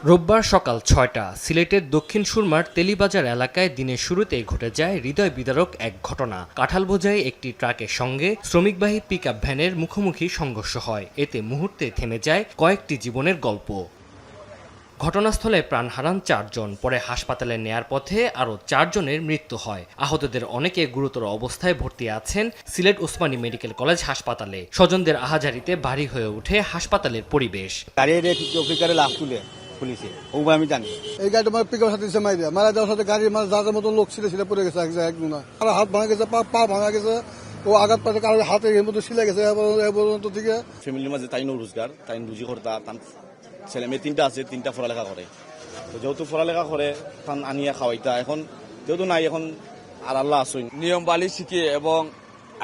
রোববার সকাল ৬টা সিলেটের দক্ষিণ সুরমার তেলিবাজার এলাকায় দিনের শুরুতেই ঘটে যায় হৃদয় বিদারক এক ঘটনা। কাঁঠাল বোঝাই একটি ট্রাকের সঙ্গে শ্রমিকবাহী পিকআপ ভ্যানের মুখোমুখি সংঘর্ষ হয়। এতে মুহূর্তে থেমে যায় কয়েকটি জীবনের গল্প। ঘটনাস্থলে প্রাণ হারান ৪ জন, পরে হাসপাতালে নেয়ার পথে আরও ৪ জনের মৃত্যু হয়। আহতদের অনেকে গুরুতর অবস্থায় ভর্তি আছেন সিলেট ওসমানী মেডিকেল কলেজ হাসপাতালে। স্বজনদের আহাজারিতে ভারী হয়ে ওঠে হাসপাতালের পরিবেশ। আমি জানি এই গাড়িটা আমার পিকআপ সাথে মারা যাওয়ার সাথে গাড়ির মানে যাদের মতো লোক ছিল সেটা পড়ে গেছে একজন। আর হাত ভাঙা গেছে, পা ভাঙা গেছে, ও আঘাত পাচ্ছে, কারো হাতে এর মতো সিলে গেছে পর্যন্ত থেকে। ফ্যামিলির মাঝে তাই রোজগার, তাই রুজি করতা, তার ছেলে মেয়ে ৩টা আছে, ৩টা পড়ালেখা করে। তো যেহেতু পড়ালেখা করে তান আনিয়া খাওয়াইতা, এখন যেহেতু নাই, এখন আর আল্লাহ আসুন নিয়ম বালি শিখিয়ে এবং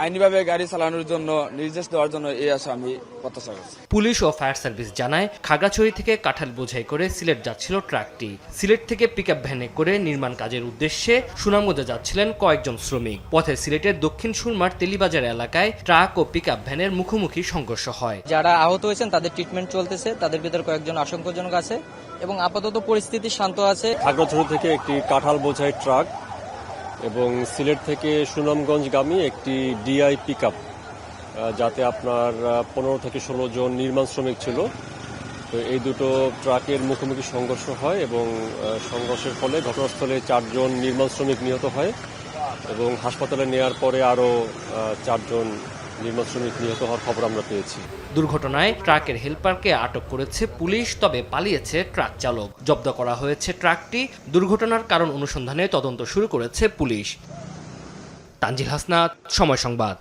আইনিভাবে গাড়ি চালানোর জন্য নির্দেশ দেওয়ার জন্য এই আশা আমি প্রত্যাশা করছি। পুলিশ ও ফায়ার সার্ভিস জানায়, খাগড়াছড়ি থেকে কাঁঠাল বোঝাই করে সিলেট যাচ্ছিল ট্রাকটি। সিলেট থেকে পিকআপ ভ্যানে করে নির্মাণ কাজের উদ্দেশ্যে সুনামগঞ্জে যাচ্ছিলেন কয়েকজন শ্রমিক। পথে সিলেটের দক্ষিণ সুরমার তেলিবাজার এলাকায় ট্রাক ও পিকআপ ভ্যানের মুখোমুখি সংঘর্ষ হয়। যারা আহত হয়েছেন তাদের ট্রিটমেন্ট চলতেছে, তাদের ভিতর কয়েকজন আশঙ্কাজনক আছে এবং আপাতত পরিস্থিতি শান্ত আছে। খাগড়াছড়ি থেকে একটি কাঁঠাল বোঝাই ট্রাক এবং সিলেট থেকে সুনামগঞ্জগামী একটি ডিআই পিকআপ, যাতে আপনার 15 থেকে 16 জন নির্মাণ শ্রমিক ছিল। তো এই দুটো ট্রাকের মুখোমুখি সংঘর্ষ হয় এবং সংঘর্ষের ফলে ঘটনাস্থলে 4 জন নির্মাণ শ্রমিক নিহত হয় এবং হাসপাতালে নেয়ার পরে আরও 4 জন নির্মাণ শ্রমিক নিহত হওয়ার খবর আমরা পেয়েছি। দুর্ঘটনায় ট্রাকের হেলপারকে আটক করেছে পুলিশ, তবে পালিয়েছে ট্রাক চালক। জব্দ করা হয়েছে ট্রাকটি। দুর্ঘটনার কারণ অনুসন্ধানে তদন্ত শুরু করেছে পুলিশ। তানজিল হাসনাত, সময় সংবাদ।